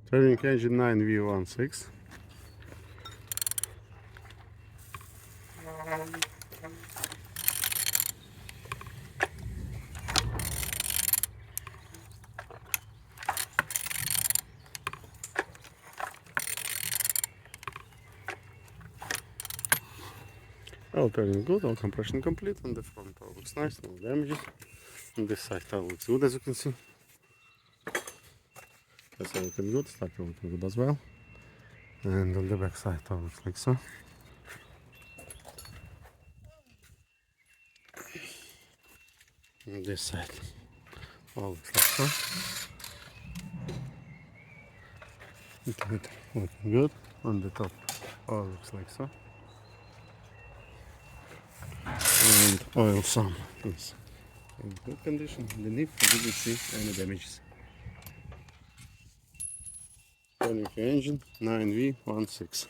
Turning engine 9V16. All turning good, all compression complete, and the front all looks nice, no damages. And this side all looks good, as you can see. That's all looking good, starter looking good as well. And on the back side all looks like so. And this side all looks like so. Looking good. On the top all looks like so. And oil some is in good condition. Underneath I didn't see any damages. Turning engine 9V16.